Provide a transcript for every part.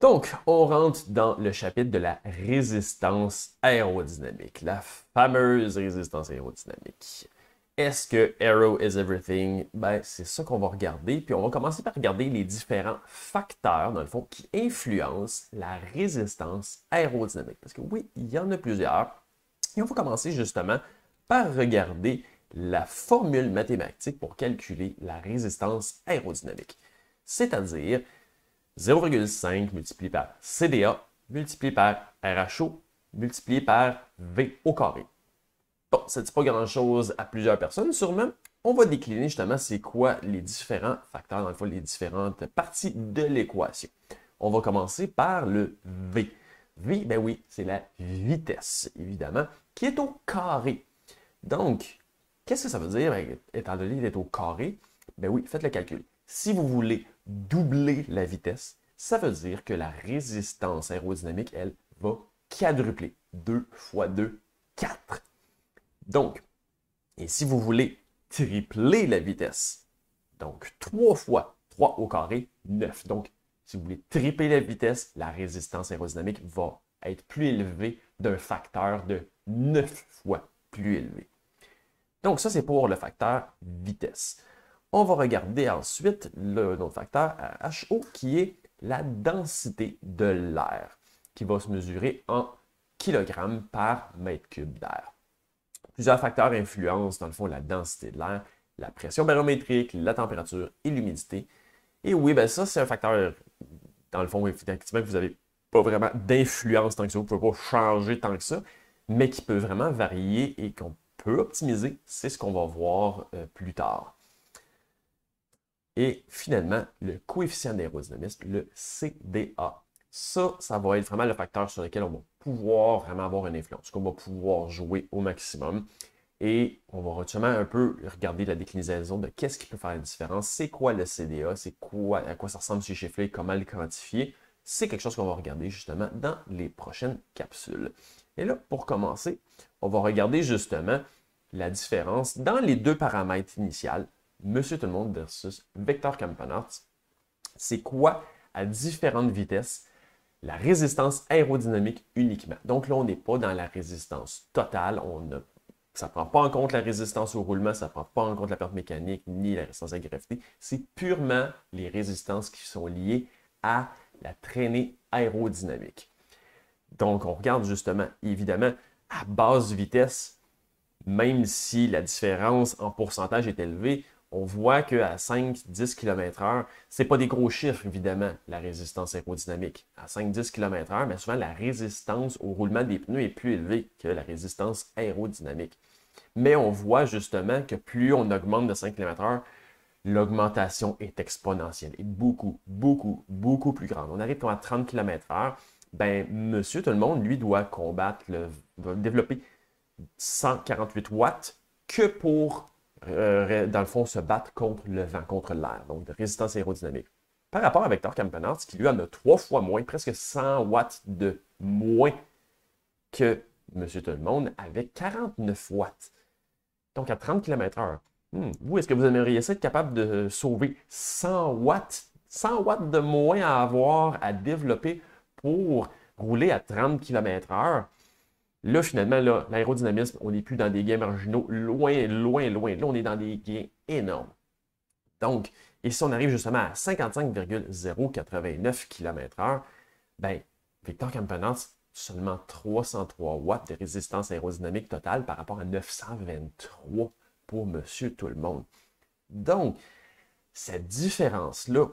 Donc, on rentre dans le chapitre de la résistance aérodynamique, la fameuse résistance aérodynamique. Est-ce que Aero is everything? Ben, c'est ça qu'on va regarder. Puis on va commencer par regarder les différents facteurs, dans le fond, qui influencent la résistance aérodynamique. Parce que oui, il y en a plusieurs. Et on va commencer justement par regarder la formule mathématique pour calculer la résistance aérodynamique. C'est-à-dire 0,5 multiplié par CDA multiplié par RHO multiplié par V au carré. Bon, ça ne dit pas grand-chose à plusieurs personnes, sûrement. On va décliner justement c'est quoi les différents facteurs, dans le fond, les différentes parties de l'équation. On va commencer par le V. V, ben oui, c'est la vitesse, évidemment, qui est au carré. Donc, qu'est-ce que ça veut dire, étant donné qu'il est au carré? Ben oui, faites le calcul. Si vous voulez doubler la vitesse, ça veut dire que la résistance aérodynamique, elle, va quadrupler. 2 fois 2, 4. Donc, et si vous voulez tripler la vitesse, donc 3 fois 3 au carré, 9. Donc, si vous voulez tripler la vitesse, la résistance aérodynamique va être plus élevée d'un facteur de 9 fois plus élevé. Donc, ça, c'est pour le facteur vitesse. On va regarder ensuite l'autre facteur HO qui est la densité de l'air, qui va se mesurer en kilogrammes par mètre cube d'air. Plusieurs facteurs influencent, dans le fond, la densité de l'air, la pression barométrique, la température et l'humidité. Et oui, ben ça, c'est un facteur, dans le fond, effectivement, que vous n'avez pas vraiment d'influence tant que ça, vous ne pouvez pas changer tant que ça, mais qui peut vraiment varier et qu'on peut optimiser. C'est ce qu'on va voir plus tard. Et finalement, le coefficient d'aérodynamisme, le CDA. Ça va être vraiment le facteur sur lequel on va pouvoir vraiment avoir une influence, qu'on va pouvoir jouer au maximum. Et on va justement un peu regarder la déclinaison de qu'est-ce qui peut faire la différence, c'est quoi le CDA, c'est quoi, à quoi ça ressemble ces chiffres-là, comment le quantifier. C'est quelque chose qu'on va regarder justement dans les prochaines capsules. Et là, pour commencer, on va regarder justement la différence dans les deux paramètres initiaux, Monsieur Tout-le-Monde versus Vector Campanart. C'est quoi à différentes vitesses la résistance aérodynamique uniquement. Donc là, on n'est pas dans la résistance totale. Ça ne prend pas en compte la résistance au roulement, ça ne prend pas en compte la perte mécanique ni la résistance à la gravité. C'est purement les résistances qui sont liées à la traînée aérodynamique. Donc, on regarde justement, évidemment, à basse vitesse, même si la différence en pourcentage est élevée, on voit qu'à 5-10 km/h, ce n'est pas des gros chiffres, évidemment, la résistance aérodynamique. À 5-10 km/h, mais souvent la résistance au roulement des pneus est plus élevée que la résistance aérodynamique. Mais on voit justement que plus on augmente de 5 km/h, l'augmentation est exponentielle et beaucoup, beaucoup, beaucoup plus grande. On arrive à 30 km/h, ben, monsieur tout le monde, lui, doit doit développer 148 watts que pour, dans le fond, se battre contre le vent, contre l'air, donc de résistance aérodynamique. Par rapport à Vector Campanart, qui lui en a 3 fois moins, presque 100 watts de moins que Monsieur Tout-le-Monde, avec 49 watts. Donc à 30 km/h. Vous, est-ce que vous aimeriez ça être capable de sauver 100 watts? 100 watts de moins à avoir à développer pour rouler à 30 km/h? Là, finalement, l'aérodynamisme, on n'est plus dans des gains marginaux loin, loin, loin. Là, on est dans des gains énormes. Donc, et si on arrive justement à 55,089 km/h, ben, Victor Campanart, seulement 303 watts de résistance aérodynamique totale par rapport à 923 pour Monsieur Tout-le-Monde. Donc, cette différence-là,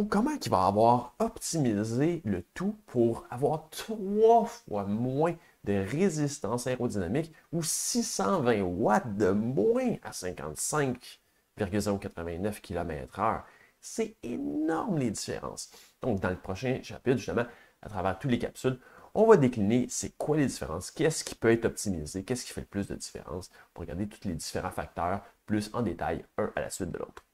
comment il va avoir optimisé le tout pour avoir 3 fois moins de résistance aérodynamique ou 620 watts de moins à 55,089 km/h. C'est énorme les différences. Donc, dans le prochain chapitre, justement, à travers toutes les capsules, on va décliner c'est quoi les différences, qu'est-ce qui peut être optimisé, qu'est-ce qui fait le plus de différence pour regarder tous les différents facteurs plus en détail, un à la suite de l'autre.